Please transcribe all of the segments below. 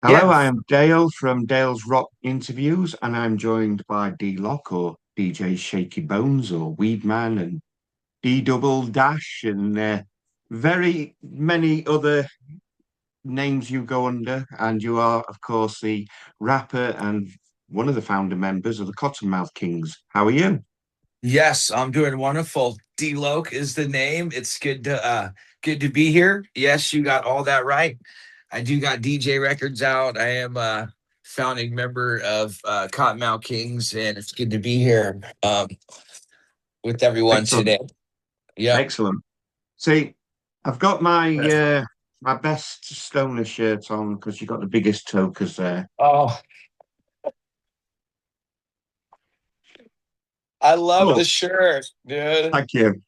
Hello, Yeah. I am Dale from Dale's Rock Interviews, and I'm joined by D-Loc or DJ Shaky Bones or Weedman and D Double Dash and very many other names you go under. And you are, of course, the rapper and one of the founder members of the Kottonmouth Kings. How are you? Yes, I'm doing wonderful. D-Loc is the name. It's good to be here. Yes, you got all that right. I do got DJ records out. I am a founding member of Kottonmouth Kings, and it's good to be here with everyone Excellent, today. Yep. excellent. See, I've got my best stoner shirt on because you got the biggest tokers there. Oh, I love But the shirt, dude. thank you.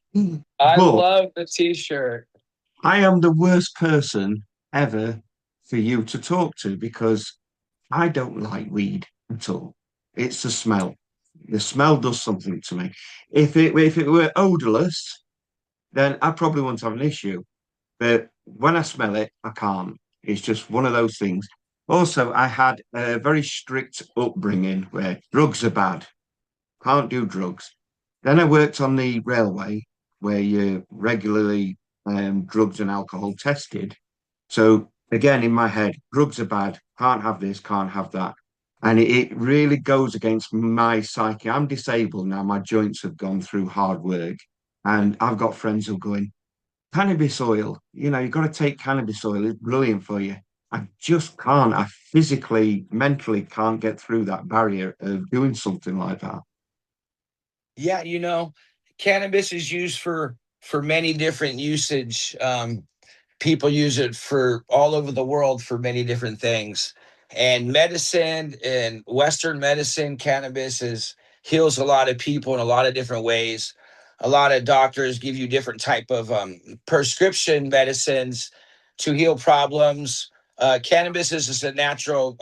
I But love the t-shirt. I am the worst person ever for you to talk to because I don't like weed at all. It's the smell. The smell does something to me. If it were odorless, then I probably wouldn't have an issue. But when I smell it, I can't. It's just one of those things. Also, I had a very strict upbringing where drugs are bad. Can't do drugs. Then I worked on the railway where you're regularly drugs and alcohol tested. So again, in my head, drugs are bad. Can't have this, can't have that. And it really goes against my psyche. I'm disabled now. My joints have gone through hard work. And I've got friends who are going, cannabis oil, you've got to take cannabis oil. It's brilliant for you. I just can't. I physically, mentally can't get through that barrier of doing something like that. Yeah, cannabis is used for many different usage. People use it for all over the world for many different things. And medicine and Western medicine, cannabis is heals a lot of people in a lot of different ways. A lot of doctors give you different type of prescription medicines to heal problems. Cannabis is just a natural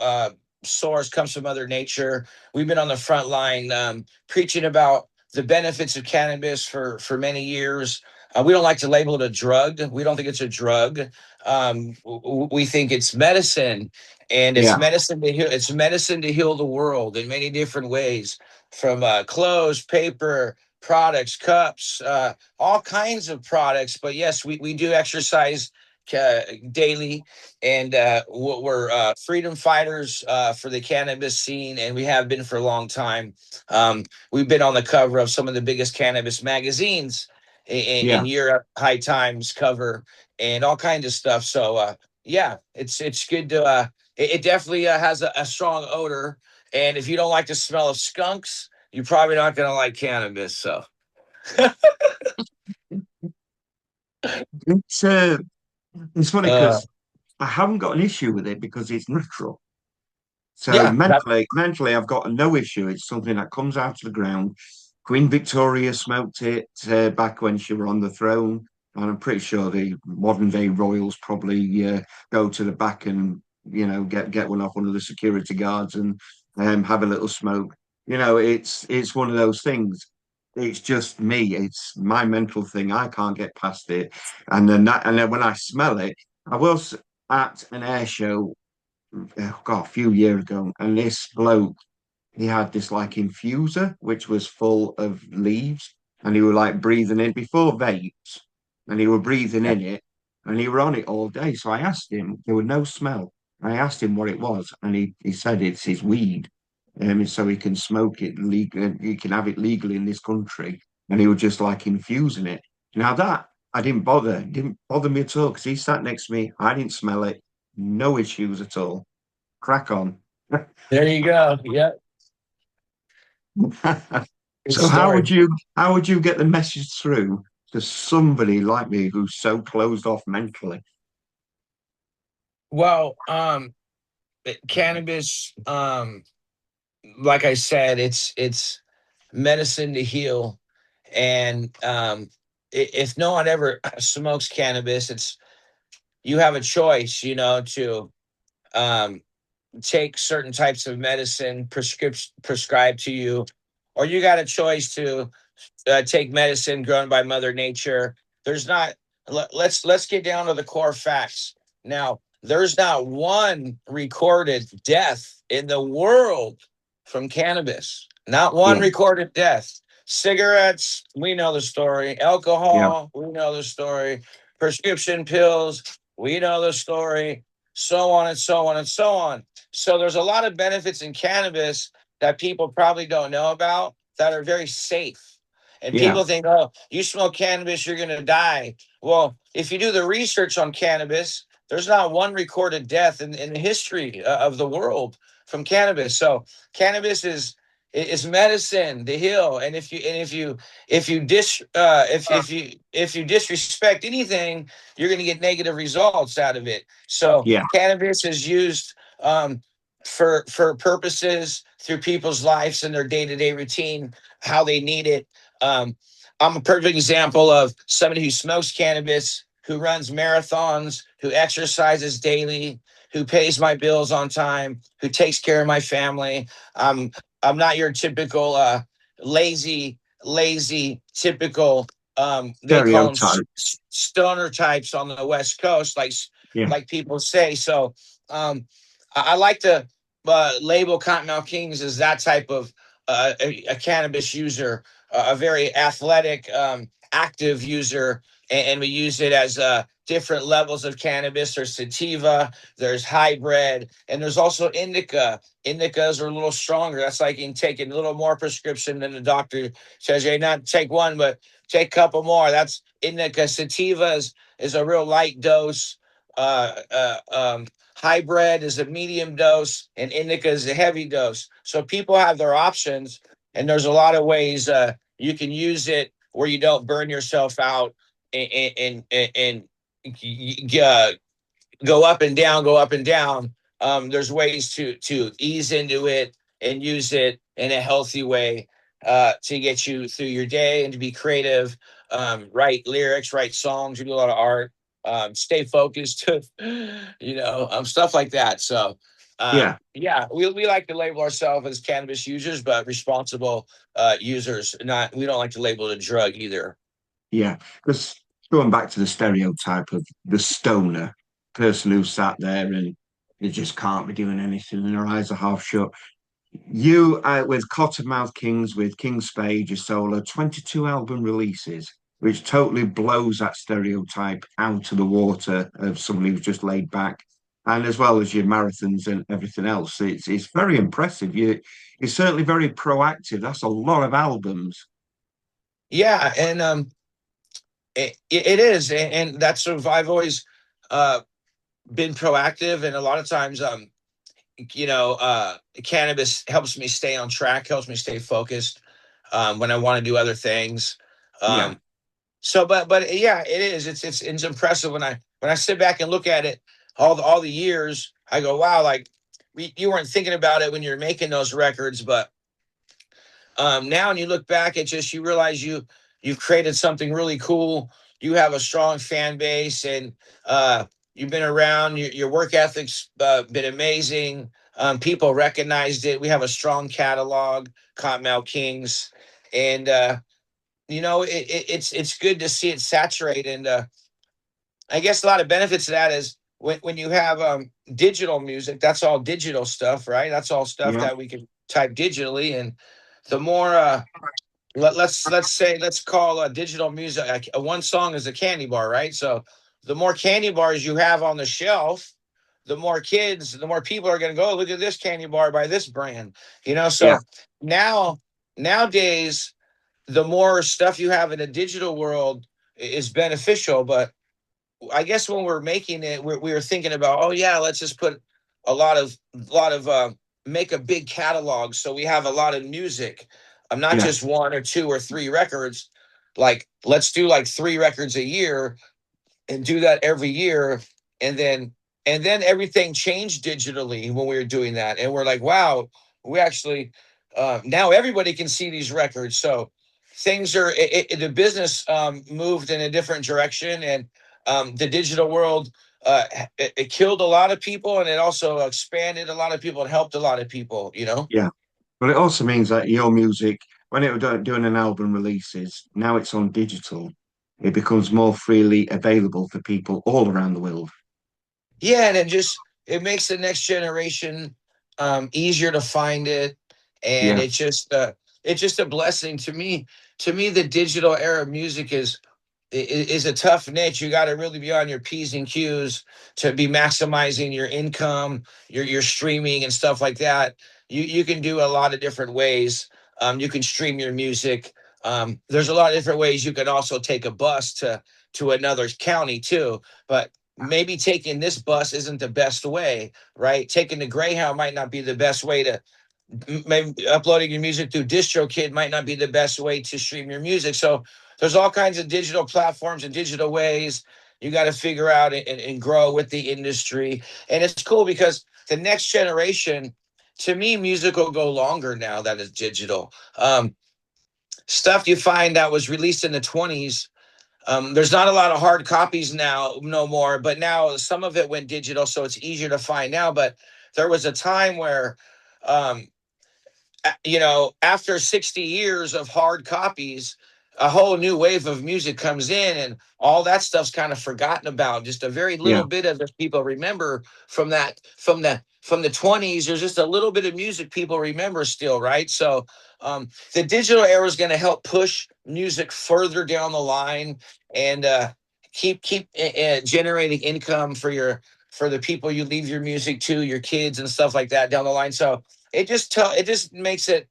source, comes from Mother Nature. We've been on the front line preaching about the benefits of cannabis for many years. We don't like to label it a drug. We don't think it's a drug. We think it's medicine, and it's Yeah. medicine to heal. It's medicine to heal the world in many different ways, from clothes, paper, products, cups, all kinds of products. But yes, we do exercise daily, and we're freedom fighters for the cannabis scene, and we have been for a long time. We've been on the cover of some of the biggest cannabis magazines in Yeah. Europe, High Times cover, and all kinds of stuff. So yeah, it's good to. It definitely has a strong odor, and if you don't like the smell of skunks, you're probably not going to like cannabis. So It's uh, it's funny uh, because I haven't got an issue with it because it's natural. So yeah, mentally, I've got no issue. It's something that comes out of the ground. Queen Victoria smoked it back when she were on the throne, and I'm pretty sure the modern day royals probably go to the back and get one off one of the security guards and have a little smoke. It's one of those things. It's just me. It's my mental thing. I can't get past it, and then when I smell it, I was at an air show a few years ago, and this bloke, he had this like infuser which was full of leaves, and he were like breathing in before vapes, and he were breathing in it, and he were on it all day. So I asked him, there was no smell. I asked him what it was, and he said it's his weed, so he can smoke it legally, he can have it legally in this country, and he was just like infusing it. Now that I didn't bother me at all because he sat next to me. I didn't smell it, no issues at all. Crack on. there you go. Yeah, good So how story. would you get the message through to somebody like me who's so closed off mentally? Well, cannabis, like I said, it's medicine to heal. And if no one ever smokes cannabis, it's you have a choice, to um, take certain types of medicine prescribed to you, or you got a choice to take medicine grown by Mother Nature. There's not. Let's get down to the core facts now. there's not one recorded death in the world from cannabis. Not one Yeah, recorded death. Cigarettes, we know the story. yeah, Alcohol, we know the story. Prescription pills, we know the story. So on and so on and so on. So there's a lot of benefits in cannabis that people probably don't know about that are very safe. And yeah, people think, oh, you smoke cannabis, you're going to die. Well, if you do the research on cannabis, there's not one recorded death in the history of the world from cannabis. So cannabis is medicine to heal. And if you disrespect anything, you're going to get negative results out of it. So yeah, cannabis is used for purposes through people's lives and their day to day routine, how they need it. Um, I'm a perfect example of somebody who smokes cannabis, who runs marathons, who exercises daily, who pays my bills on time, who takes care of my family. I'm not your typical lazy, typical. They call them stereotype. stoner types on the West Coast, Yeah, like people say. So I like to label Cottonmouth Kings as that type of a cannabis user, a very athletic, active user, and we use it as different levels of cannabis. There's sativa, there's hybrid, and there's also indica. Indicas are a little stronger. That's like you can take a little more prescription than the doctor says. Hey, not take one, but take a couple more. That's indica. Sativa is a real light dose. Hybrid is a medium dose, and indica is a heavy dose. So people have their options, and there's a lot of ways you can use it where you don't burn yourself out and go up and down, go up and down. There's ways to ease into it and use it in a healthy way to get you through your day and to be creative, write lyrics, write songs, you do a lot of art, stay focused, stuff like that. So, yeah, yeah, we like to label ourselves as cannabis users, but responsible users. Not we don't like to label it a drug either. yeah. Because going back to the stereotype of the stoner person who sat there and they just can't be doing anything and their eyes are half shut. You, with Cottonmouth Kings, with King Spade, your solo, 22 album releases, which totally blows that stereotype out of the water of somebody who's just laid back. And as well as your marathons and everything else, it's very impressive. You're certainly very proactive. That's a lot of albums. Yeah, and it is, and that's sort of I've always uh, been proactive, and a lot of times, cannabis helps me stay on track, helps me stay focused when I want to do other things. Yeah, Um, but yeah, it is. It's impressive when I sit back and look at it all the years. I go, wow, like you weren't thinking about it when you're making those records, but now when you look back at just you realize you've created something really cool. You have a strong fan base, and you've been around. Your work ethic's been amazing. People recognized it. We have a strong catalog, Cottonmouth Kings, and it's good to see it saturate. And I guess a lot of benefits of that is when you have digital music, that's all digital stuff, right? That's all stuff yeah, that we can type digitally, and the more let's call digital music one song is a candy bar, right? So the more candy bars you have on the shelf, the more people are going to go, "Oh, look at this candy bar by this brand," yeah, So now nowadays, the more stuff you have in a digital world is beneficial, but I guess when we're making it, we were thinking about, oh yeah, let's just put a lot of make a big catalog so we have a lot of music. I'm not yeah, just one or two or three records. Like let's do like three records a year and do that every year, and then everything changed digitally when we were doing that, and we're like, wow, we actually now everybody can see these records. So things are the business moved in a different direction, and the digital world it killed a lot of people, and it also expanded a lot of people and helped a lot of people. yeah. But it also means that your music, when it was doing an album releases, now it's on digital. It becomes more freely available for people all around the world. Yeah, and it makes the next generation easier to find it, and Yeah, it's just a blessing to me. To me, the digital era of music is a tough niche. You got to really be on your P's and Q's to be maximizing your income, your streaming and stuff like that. You can do a lot of different ways. You can stream your music. There's a lot of different ways. You can also take a bus to another county too, but maybe taking this bus isn't the best way, right? Taking the Greyhound might not be the best way to maybe uploading your music through DistroKid might not be the best way to stream your music. So there's all kinds of digital platforms and digital ways you got to figure out and grow with the industry. And it's cool because the next generation, to me, music will go longer now that it's digital. Stuff you find that was released in the 20s, there's not a lot of hard copies now, no more, but now some of it went digital, so it's easier to find now. But there was a time where um, after 60 years of hard copies, a whole new wave of music comes in, and all that stuff's kind of forgotten about. Just a very yeah, little bit of it people remember from that, from the 20s. There's just a little bit of music people remember still, right? So the digital era is going to help push music further down the line and keep generating income for the people you leave your music to, your kids and stuff like that down the line. So it just makes it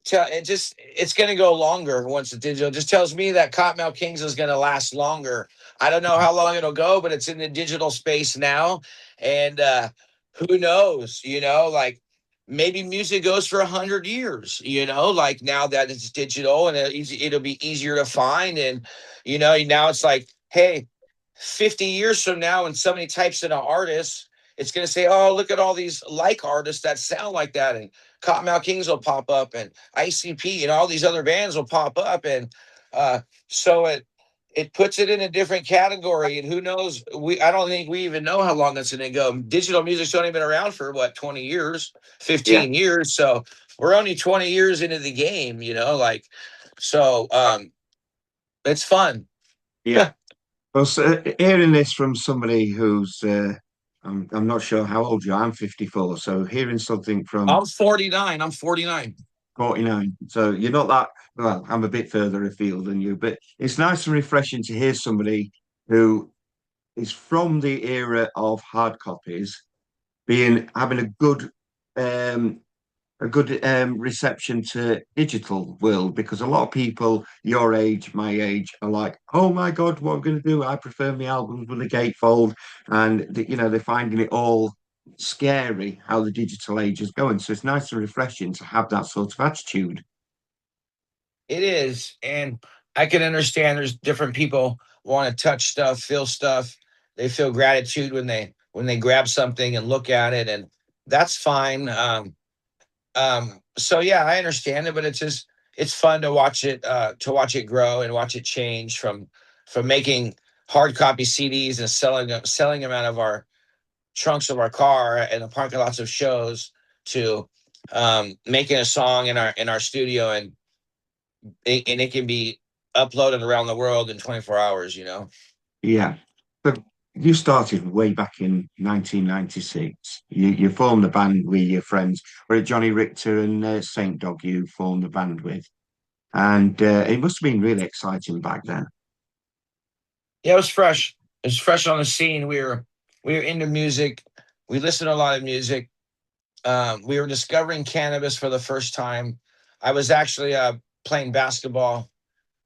it's going to go longer once the digital. It just tells me that Kottonmouth Kings is going to last longer. I don't know how long it'll go, but it's in the digital space now, and who knows? Like maybe music goes for 100 years. Like now that it's digital and it'll be easier to find, and now it's like, hey, 50 years from now, when somebody types in an artist, it's going to say, oh, look at all these like artists that sound like that. And Cottonmouth Kings will pop up, and ICP and all these other bands will pop up. And uh, so it puts it in a different category. And who knows? I don't think we even know how long that's going to go. Digital music's only been around for what, 20 years, yeah, 15 years. So we're only 20 years into the game, like, so it's fun. yeah. Well, so, hearing this from somebody who's, I'm not sure how old you are. I'm 54, so hearing something from I'm 49. I'm 49. 49, so you're not that, well, I'm a bit further afield than you, but it's nice and refreshing to hear somebody who is from the era of hard copies being having um, a good reception to digital world, because a lot of people your age, my age, are like, oh my god, what I'm going to do, I prefer my albums with a gatefold, and they're finding it all scary how the digital age is going. So it's nice and refreshing to have that sort of attitude. It is. And I can understand there's different people want to touch stuff, feel stuff. They feel gratitude when they grab something and look at it, and that's fine. So yeah, I understand it, but it's fun to watch it grow and watch it change from making hard copy CDs and selling them out of our trunks of our car and the parking lots of shows to making a song in our studio, and it can be uploaded around the world in 24 hours. Yeah. So you started way back in 1996. You formed the band with your friends. Were it Johnny Richter and Saint Dog you formed the band with? And it must have been really exciting back then. Yeah, it was fresh. It was fresh on the scene. We were into music. We listened to a lot of music. We were discovering cannabis for the first time. I was actually playing basketball.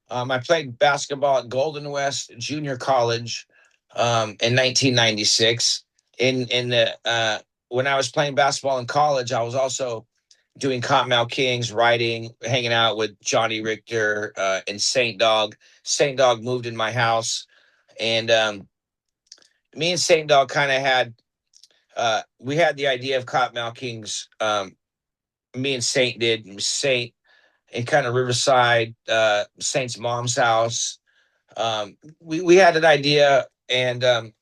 I played basketball at Golden West Junior College in 1996. In the When I was playing basketball in college, I was also doing Cottonmouth Kings, writing, hanging out with Johnny Richter and Saint Dog. Saint Dog moved in my house, and me and Saint Dog kind of had we had the idea of Cottonmouth Kings. Me and Saint did. Saint in kind of Riverside, Saint's mom's house. We had an idea and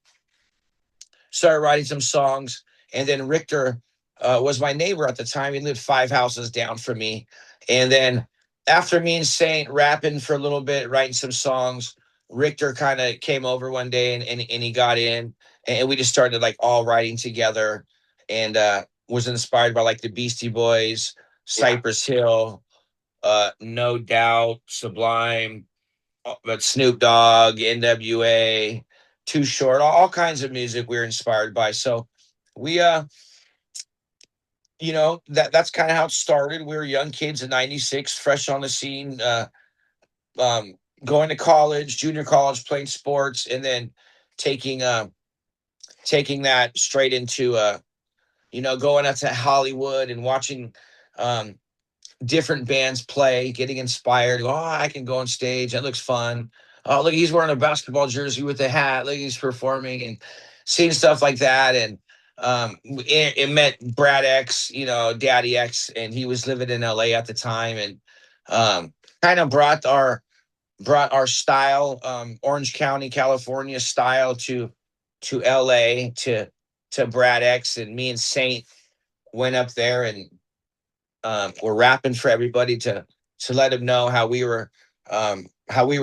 started writing some songs. And then Richter was my neighbor at the time. He lived 5 houses down from me. And then after me and Saint rapping for a little bit, writing some songs, Richter kind of came over one day and he got in, and we just started like all writing together, and was inspired by like the Beastie Boys, Yeah. Cypress Hill, No Doubt, Sublime, but Snoop Dogg, NWA, Too Short, all kinds of music we were inspired by. So we that's kind of how it started. We were young kids in '96, fresh on the scene, um, going to college, junior college, playing sports, and then taking taking that straight into going out to Hollywood and watching um, different bands play, getting inspired. Oh, I can go on stage. That looks fun. Oh, look, he's wearing a basketball jersey with a hat. Look, he's performing, and seeing stuff like that. And it met Brad X, Daddy X, and he was living in LA at the time, and kind of brought our style, Orange County, California style to LA to Brad X, and me and Saint went up there and were rapping for everybody to let them know how we were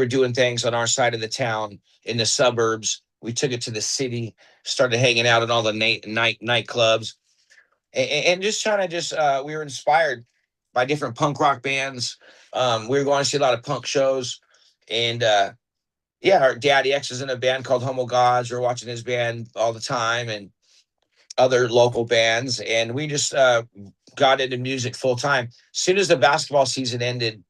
doing things on our side of the town in the suburbs. We took it to the city, started hanging out at all the nightclubs, and just trying to just we were inspired by different punk rock bands. We were going to see a lot of punk shows, and yeah, our Daddy X is in a band called Homo Gods. We're watching his band all the time, and other local bands, and we just got into music full time. As soon as the basketball season ended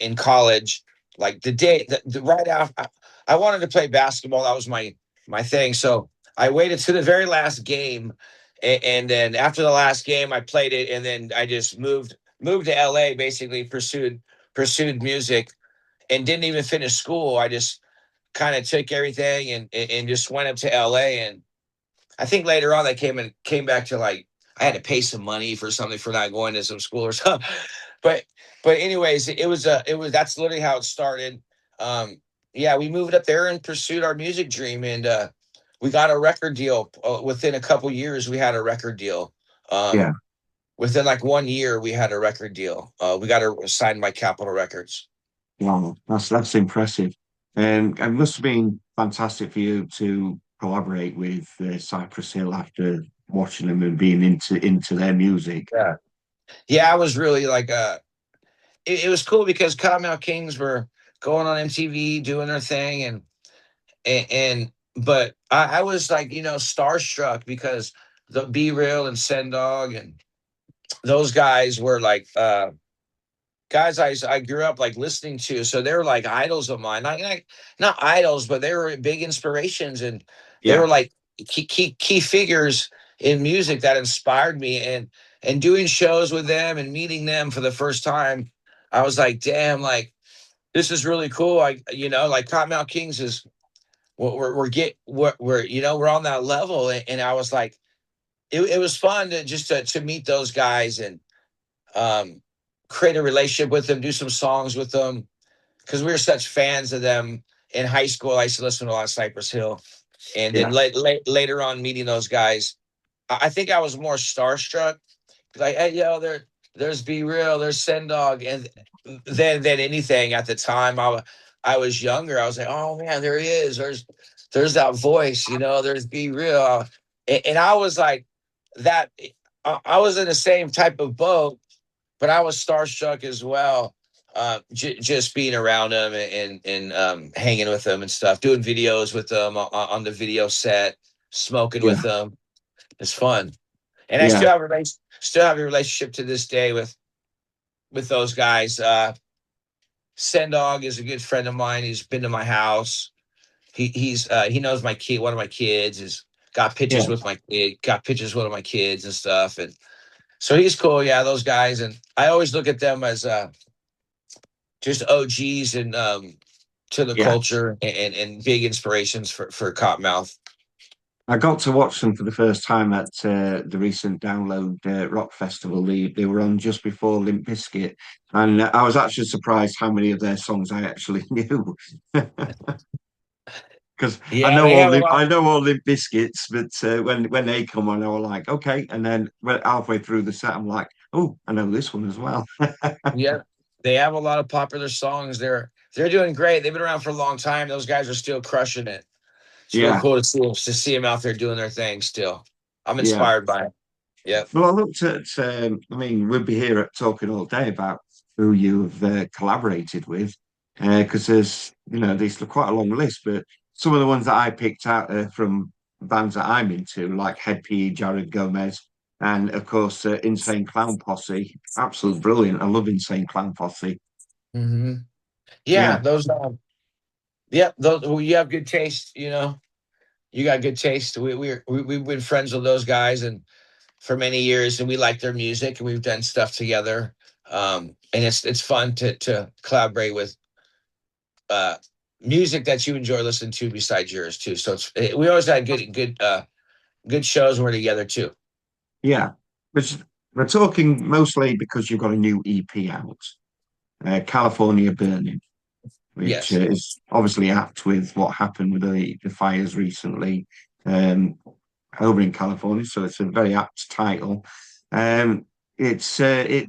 in college, like the right after, I wanted to play basketball. That was my thing. So I waited to the very last game, and then after the last game, I played it, and then I just moved to LA. Basically, pursued music, and didn't even finish school. I just kind of took everything and just went up to LA. And I think later on they came back to like I had to pay some money for something for not going to some school or something. But anyways, it was that's literally how it started. Yeah, we moved up there and pursued our music dream, and we got a record deal within a couple years. We had a record deal. Yeah. Within like 1 year, we had a record deal. We got signed by Capitol Records. Wow, that's impressive. It must have been fantastic for you to collaborate with Cypress Hill after watching them and being into their music. Yeah, yeah, I was really like it was cool because Kottonmouth Kings were going on MTV doing their thing, and but I was like starstruck because the Be Real and Sendog and those guys were like guys I grew up like listening to, so they were like idols of mine. Not idols, but they were big inspirations, and they Yeah, were like key figures in music that inspired me. And doing shows with them and meeting them for the first time, I was like, damn, like this is really cool. Like Cottonmouth Kings is we're on that level, and I was like, it was fun to meet those guys and um, create a relationship with them, do some songs with them because we were such fans of them in high school. I used to listen to a lot of Cypress Hill, and then yeah, later on meeting those guys, I think I was more starstruck. Like, hey, yo, there's Be Real, there's Sendog, and than anything at the time. I was younger. I was like, oh man, there he is. There's that voice, There's Be Real, and I was like that. I was in the same type of boat, but I was starstruck as well. Just being around them and hanging with them and stuff, doing videos with them on the video set, smoking yeah, with them. It's fun, and I yeah, still have a relationship to this day with those guys. Sendog is a good friend of mine. He's been to my house. He knows my kid. One of my kids is got pictures yeah, with my kid. Got pictures with one of my kids and stuff. And so he's cool. Yeah, those guys. And I always look at them as just OGs and to the yeah. culture and big inspirations for Cottonmouth. I got to watch them for the first time at the recent Download Rock Festival. They were on just before Limp Bizkit, and I was actually surprised how many of their songs I actually knew. Because Yeah, they have a lot. I know all Limp Biscuits, but when they come on, I was like, okay. And then halfway through the set, I'm like, oh, I know this one as well. Yeah, they have a lot of popular songs. They're doing great. They've been around for a long time. Those guys are still crushing it. It's real Yeah, cool to see them out there doing their thing still. I'm yeah. inspired by it. Yep. Well, I looked at, I mean, we'd be here talking all day about who you've collaborated with, because there's, there's quite a long list, but some of the ones that I picked out are from bands that I'm into, like Head PE, Jared Gomez, and of course, Insane Clown Posse. Absolute brilliant. I love Insane Clown Posse. Hmm. Yeah, Yeah, those. Yep, those. Well, you have good taste. You got good taste. We've been friends with those guys and for many years, and we like their music, and we've done stuff together. And it's fun to collaborate with uh music that you enjoy listening to besides yours too. So we always had good shows when we're together too. yeah. But we're talking mostly because you've got a new EP out, California Burning, which Yes. is obviously apt with what happened with the fires recently um, over in California. So it's a very apt title. Um, it's a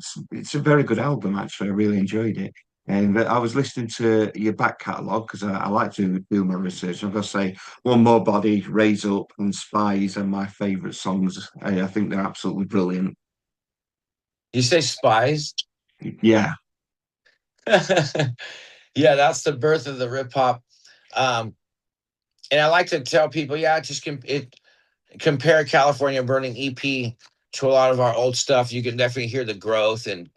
very good album actually. I really enjoyed it. And I was listening to your back catalogue because I like to do my research. I've got to say, One More Body, Raise Up, and Spies are my favourite songs. I think they're absolutely brilliant. You say Spies? Yeah, Yeah, that's the birth of the rip hop. Um, and I like to tell people, yeah, compare California Burning EP to a lot of our old stuff. You can definitely hear the growth and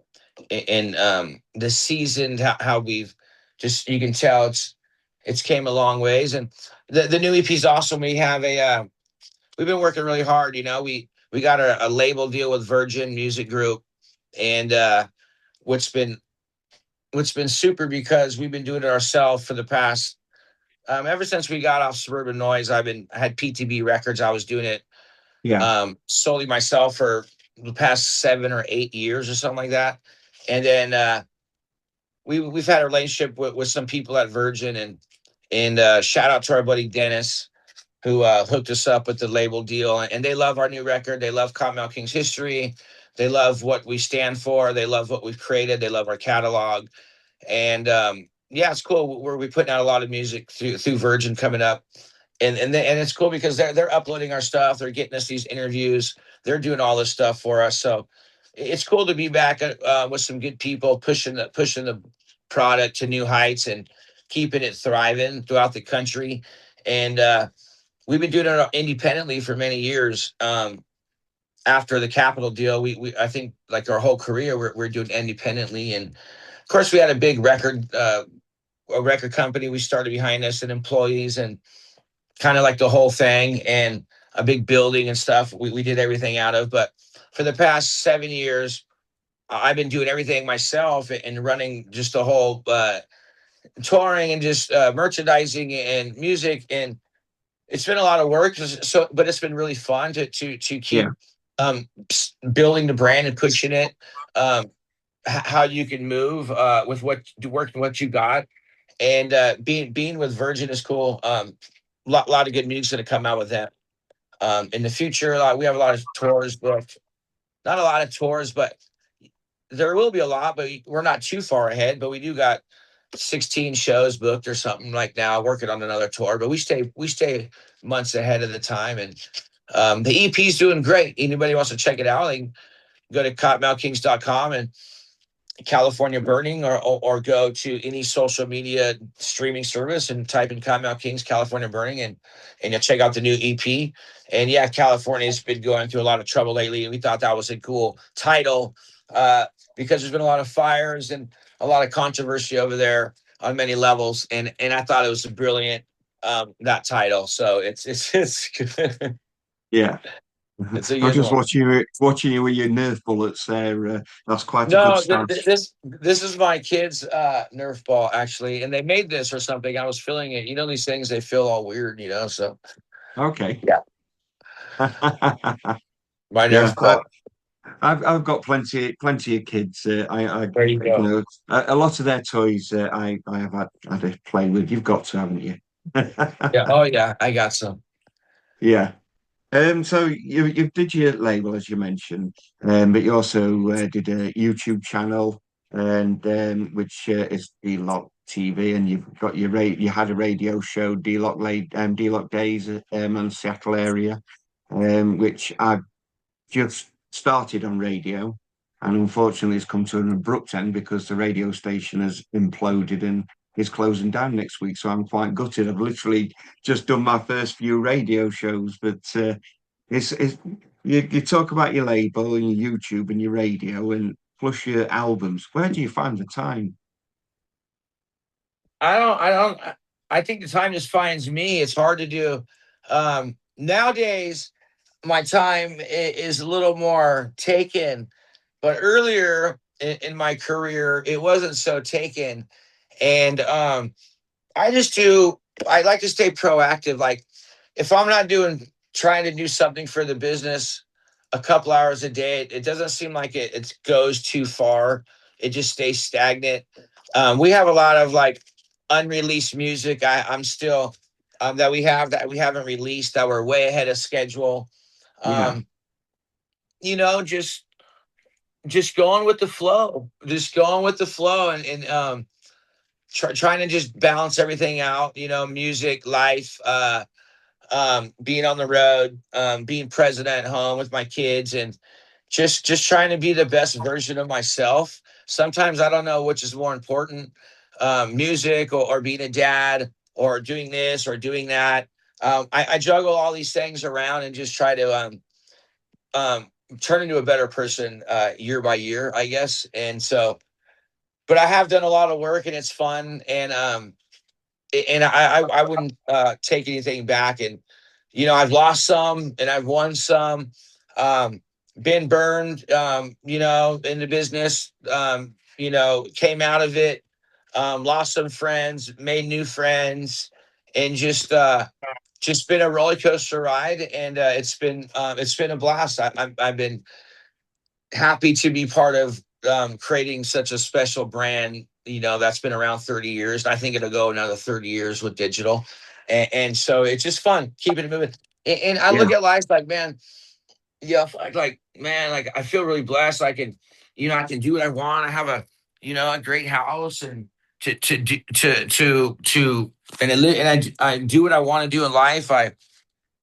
the seasoned how we've just you can tell it's came a long ways. And the new EP is awesome. We've been working really hard. We got a label deal with Virgin Music Group, and what's been what's been super because we've been doing it ourselves for the past ever since we got off Suburban Noise. I had PTB Records. I was doing it yeah, solely myself for the past 7 or 8 years or something like that. And then we've had a relationship with some people at Virgin, and shout out to our buddy Dennis who hooked us up with the label deal, and they love our new record. They love Kottonmouth Kings history. They love what we stand for. They love what we've created. They love our catalog. And yeah, it's cool. We're putting out a lot of music through Virgin coming up, and it's cool because they're uploading our stuff. They're getting us these interviews. They're doing all this stuff for us. So it's cool to be back with some good people pushing the product to new heights and keeping it thriving throughout the country. And we've been doing it independently for many years. After the Capital deal, we I think like our whole career we're doing independently, and of course we had a record company we started behind us and employees and kind of like the whole thing and a big building and stuff we did everything out of. But for the past 7 years, I've been doing everything myself and running just the whole touring and just merchandising and music. And it's been a lot of work. So, but it's been really fun to yeah, keep building the brand and pushing it. Um, how you can move with what you got, and being with Virgin is cool. Lot of good music to come out with them. In the future, we have a lot of tours booked. Not a lot of tours, but there will be a lot. But we're not too far ahead. But we do got 16 shows booked or something like now. Working on another tour, but we stay months ahead of the time. And the EP's doing great. Anybody wants to check it out, they can go to cottonmouthkings.com and California Burning, or go to any social media streaming service and type in Cottonmouth Kings California Burning, and you'll check out the new EP. And yeah, California's been going through a lot of trouble lately, and we thought that was a cool title because there's been a lot of fires and a lot of controversy over there on many levels, and I thought it was a brilliant that title. So it's good. yeah. It's a I was good just one. watching you with your Nerf bullets there. That's quite a good No, stance. this is my kid's Nerf ball actually, and they made this or something. I was feeling it. These things they feel all weird. So Okay. yeah, my Yeah, Nerf ball. I've got plenty of kids. There you go. A lot of their toys I have had to play with. You've got to, haven't you? Yeah. Oh yeah, I got some. Yeah. So you did your label as you mentioned, but you also did a YouTube channel, and which is D-Loc. TV, and you've got you had a radio show, D-Loc Days, on Seattle area, which I just started on radio, and unfortunately, it's come to an abrupt end because the radio station has imploded and is closing down next week. So I'm quite gutted. I've literally just done my first few radio shows, but it's you talk about your label and your YouTube and your radio and plus your albums. Where do you find the time? I think the time just finds me. It's hard to do. Nowadays, my time is a little more taken, but earlier in my career, it wasn't so taken. And I just do, I like to stay proactive. Like if I'm not trying to do something for the business a couple hours a day, it doesn't seem like it goes too far. It just stays stagnant. We have a lot of like unreleased music. I'm still, that we haven't released, that we're way ahead of schedule. Yeah, Um, just going with the flow, and trying to just balance everything out, music, life, being on the road, being present at home with my kids, and just trying to be the best version of myself. Sometimes I don't know which is more important, music or being a dad or doing this or doing that. I juggle all these things around and just try to um, turn into a better person year by year, I guess. And so, but I have done a lot of work and it's fun. And I wouldn't take anything back. And I've lost some and I've won some. Been burned, in the business. Came out of it. Lost some friends, made new friends, and just been a roller coaster ride. And it's been a blast. I've been happy to be part of creating such a special brand, that's been around 30 years. I think it'll go another 30 years with digital. And so it's just fun keeping it moving. And I yeah, look at life like, man, yeah, like, man, like I feel really blessed. I can do what I want. I have a great house and I do what I want to do in life. I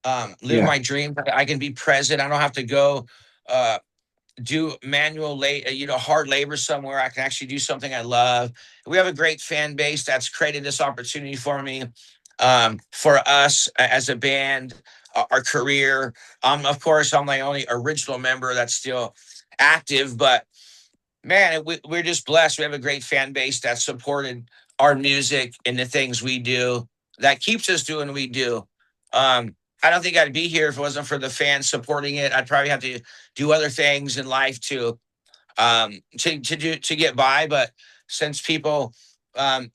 live yeah, my dreams. I can be present. I don't have to go uh, do hard labor somewhere. I can actually do something I love. We have a great fan base that's created this opportunity for me, for us as a band, our career. Of course, I'm the only original member that's still active, but man, we're just blessed. We have a great fan base that supported our music and the things we do, that keeps us doing what we do. I don't think I'd be here if it wasn't for the fans supporting it. I'd probably have to do other things in life to get by. But since people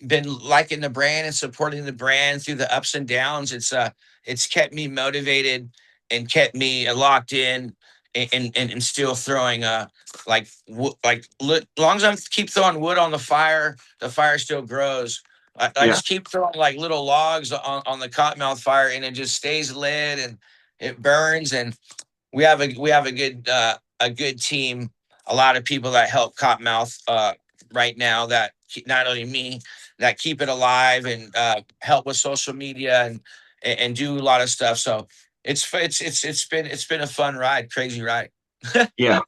been liking the brand and supporting the brand through the ups and downs, it's kept me motivated and kept me locked in, and still throwing long as I keep throwing wood on the fire still grows. I yeah, just keep throwing like little logs on the cottonmouth fire, and it just stays lit and it burns. And we have a good team, a lot of people that help Cottonmouth right now, that not only me, that keep it alive and help with social media and do a lot of stuff. So it's been a fun ride, crazy ride. yeah.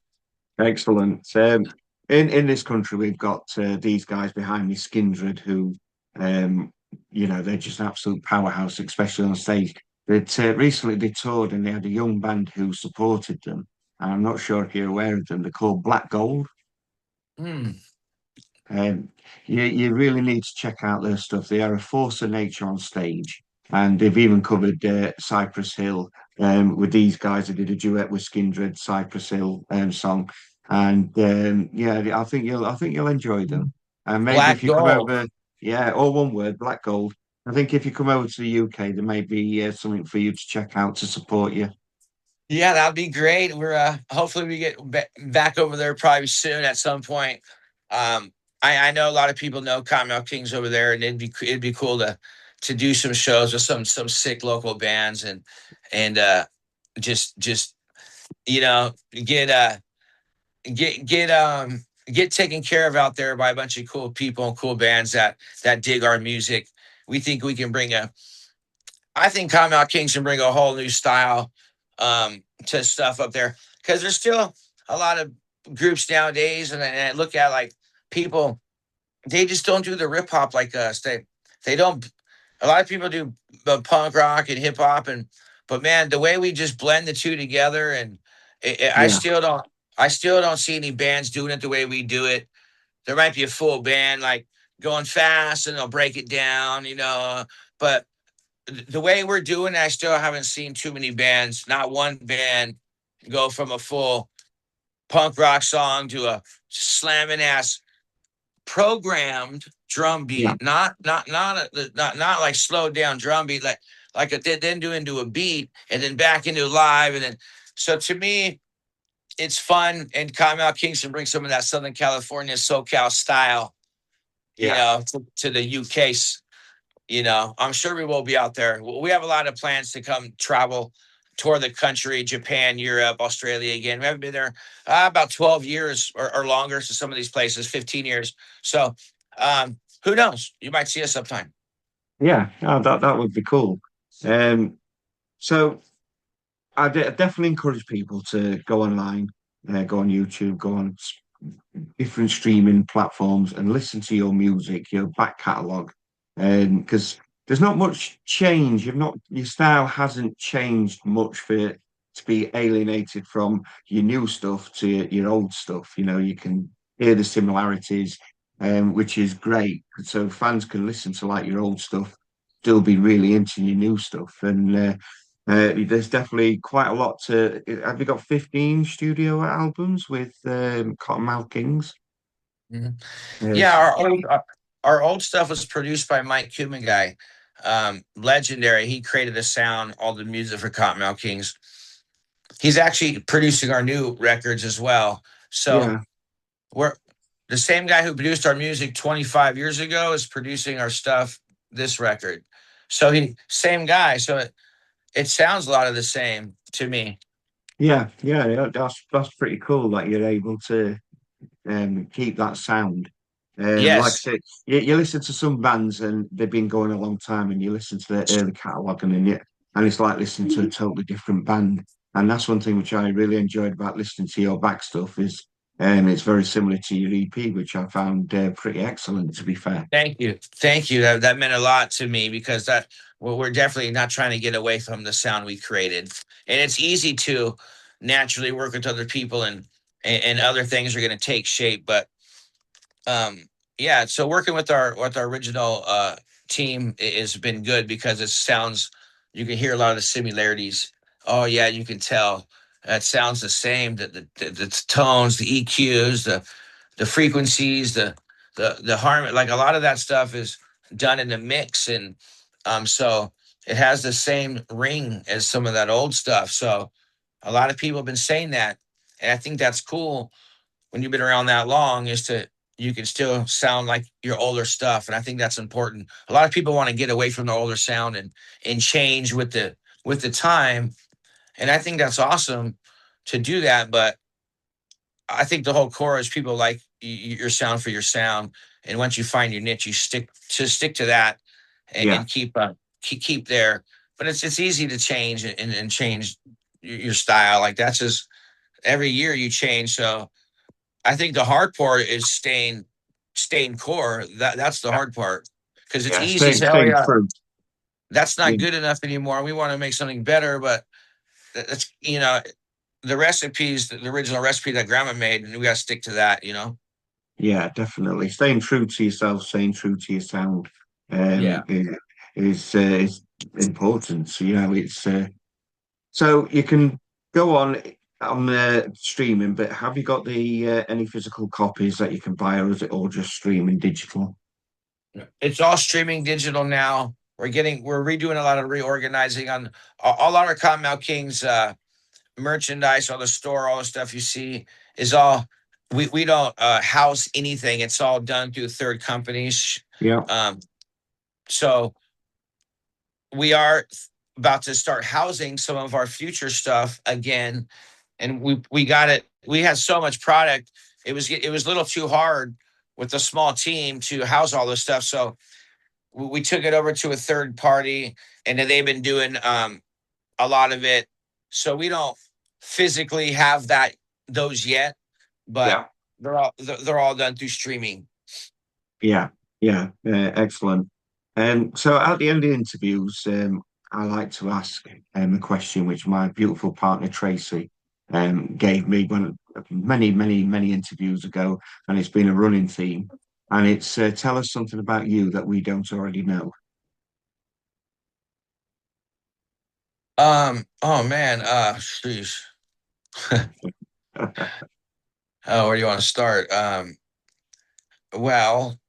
Excellent. In this country, we've got these guys behind me, Skindred, who, um, they're just an absolute powerhouse, especially on stage. That recently they toured and they had a young band who supported them. And I'm not sure if you're aware of them. They're called Black Gold. Hmm. Um, you really need to check out their stuff. They are a force of nature on stage, and they've even covered Cypress Hill with these guys. They did a duet with Skindred, Cypress Hill song, and yeah, I think you'll enjoy them. And maybe if Black you come gold. over, yeah, all one word, Black Gold. I think if you come over to the UK, there may be something for you to check out to support you. Yeah, that'd be great. We're hopefully we get back over there probably soon at some point. Um, I know a lot of people know Kottonmouth Kings over there, and it'd be cool to do some shows with some sick local bands, and just you know get get get um get taken care of out there by a bunch of cool people and cool bands that dig our music. We think we can bring a I think Kottonmouth Kings can bring a whole new style to stuff up there, because there's still a lot of groups nowadays, and I look at like people, they just don't do the rip hop like us. They don't. A lot of people do punk rock and hip hop, and but man, the way we just blend the two together, and Yeah, I still don't see any bands doing it the way we do it. There might be a full band like going fast and they'll break it down, but the way we're doing it, I still haven't seen too many bands, not one band, go from a full punk rock song to a slamming ass programmed drum yeah, beat, not like slowed down drum beat, like it then do into a beat and then back into live, and then so to me it's fun, and Kyle Kingston brings some of that Southern California SoCal style, yeah. to the UK. I'm sure we will be out there. We have a lot of plans to come travel, tour the country, Japan, Europe, Australia again. We haven't been there about 12 years or longer to some of these places, 15 years. So who knows? You might see us sometime. Yeah, that would be cool. Um, so definitely encourage people to go online, go on YouTube, go on different streaming platforms and listen to your music, your back catalogue, because there's not much change. Your style hasn't changed much for it to be alienated from your new stuff to your old stuff. You can hear the similarities, which is great. So fans can listen to like your old stuff, still be really into your new stuff, and there's definitely quite a lot to. Have you got 15 studio albums with Kottonmouth Kings? Mhm. Yeah, Yes. our old stuff was produced by Mike Cuban guy, legendary. He created the sound, all the music for Cottonmouth Kings. He's actually producing our new records as well. So Yeah. we're the same guy who produced our music 25 years ago is producing our stuff this record. So he same guy. So it sounds a lot of the same to me. Yeah. That's pretty cool that you're able to keep that sound. Like I Yes. said, you listen to some bands and they've been going a long time, and you listen to their early catalogue, and it's like listening to a totally different band. And that's one thing which I really enjoyed about listening to your back stuff is it's very similar to your EP, which I found pretty excellent, to be fair. Thank you. Thank you. That meant a lot to me, because we're definitely not trying to get away from the sound we created. And it's easy to naturally work with other people, and other things are going to take shape. But um yeah, so working with our original team has been good, because it sounds, you can hear a lot of the similarities. Oh yeah, you can tell it sounds the same. The tones, the EQs, the frequencies, the harmony, like a lot of that stuff is done in the mix, and so it has the same ring as some of that old stuff. So a lot of people have been saying that, and I think that's cool when you've been around that long, is to you can still sound like your older stuff, and I think that's important. A lot of people want to get away from the older sound and change with the time, and I think that's awesome to do that. But I think the whole core is people like your sound for your sound, and once you find your niche, you stick to that, Yeah. and keep there. But it's easy to change and change your style. Like that's just every year you change. So I think the hard part is staying core. That's the hard part, because it's Yeah. easy to say, oh Staying yeah, true. that's Yeah. not good enough anymore. We want to make something better, but that's the recipes, the original recipe that grandma made, and we got to stick to that. Yeah, definitely. Staying true to yourself, staying true to your sound, Yeah. um, is is important. So, it's so you can go on streaming, but have you got the any physical copies that you can buy, or is it all just streaming digital? It's all streaming digital now. We're redoing a lot of reorganizing on all our Cottonmouth Kings merchandise, all the store, all the stuff you see is all, we don't house anything. It's all done through third companies. Yeah, Um, so we are about to start housing some of our future stuff again, and we got it. We had so much product. it was a little too hard with a small team to house all this stuff. So we took it over to a third party, and then they've been doing a lot of it. So we don't physically have those yet, but Yeah. they're all done through streaming. Yeah, yeah, excellent. So at the end of the interviews, I like to ask a question which my beautiful partner Tracy gave me when many, many, many interviews ago, and it's been a running theme. And it's tell us something about you that we don't already know. Oh man, sheesh. Oh, where do you want to start? Well,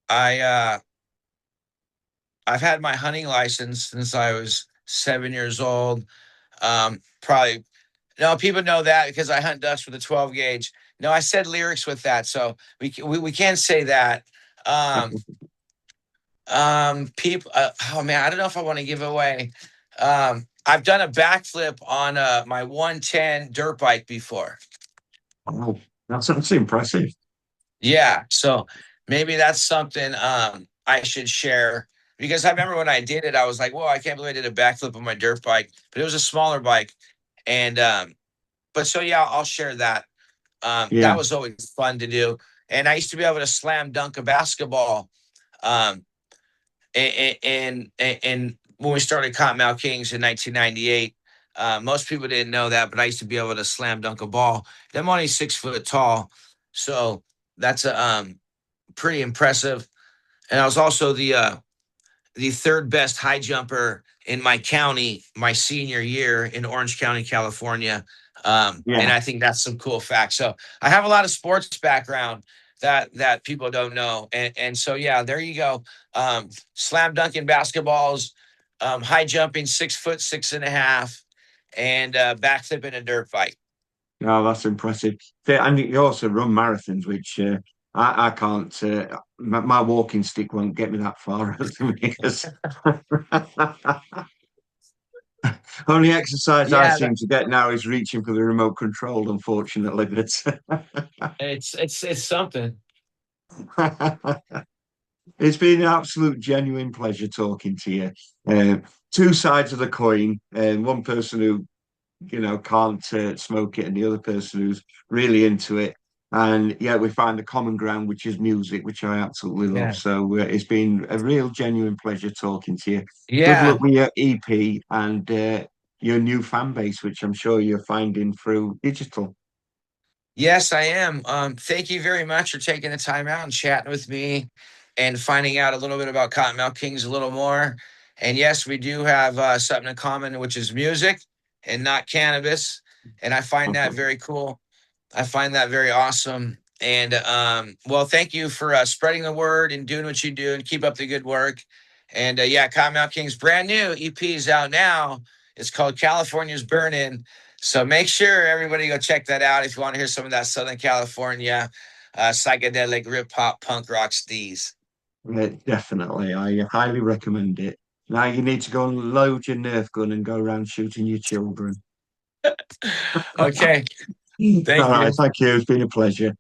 I I've had my hunting license since I was 7 years old. Probably no people know that because I hunt ducks with a 12 gauge. No, I said lyrics with that, so we can't say that. Um, people. Oh man, I don't know if I want to give away. I've done a backflip on my 110 dirt bike before. Oh, that's impressive. Yeah, so maybe that's something I should share because I remember when I did it, I was like, "Whoa, I can't believe I did a backflip on my dirt bike," but it was a smaller bike, and but so yeah, I'll share that. That Yeah. was always fun to do, and I used to be able to slam dunk a basketball. Um, and when we started Kottonmouth Kings in 1998, most people didn't know that, but I used to be able to slam dunk a ball. I'm only 6 foot tall, so that's a pretty impressive. And I was also the third best high jumper in my county my senior year in Orange County, California. And Yeah. I think that's some cool facts. So I have a lot of sports background that people don't know. And so yeah, there you go. Slam dunking basketballs, high jumping 6 foot 6.5, and backflipping a dirt bike. Oh, that's impressive. And you also run marathons, which I can't. My walking stick won't get me that far because only exercise I Yeah, seem to get now is reaching for the remote control. Unfortunately, but it's something. it's been an absolute genuine pleasure talking to you. Uh, Two sides of the coin, and one person who can't smoke it, and the other person who's really into it. And yeah, we find the common ground, which is music, which I absolutely love. Yeah. So it's been a real genuine pleasure talking to you. Good luck Yeah. with your EP and your new fan base, which I'm sure you're finding through digital. Yes, I am. Thank you very much for taking the time out and chatting with me and finding out a little bit about Cottonmouth Kings a little more. And yes, we do have something in common, which is music and not cannabis. And I find that very cool. I find that very awesome. And well, thank you for spreading the word and doing what you do and keep up the good work. And yeah, Cottonmouth Kings brand new EP is out now. It's called California's Burning. So make sure everybody go check that out if you want to hear some of that Southern California psychedelic rip hop punk rock steez. Definitely, I highly recommend it. Now you need to go and load your Nerf gun and go around shooting your children. Okay, All thank right, you. thank you. It's been a pleasure.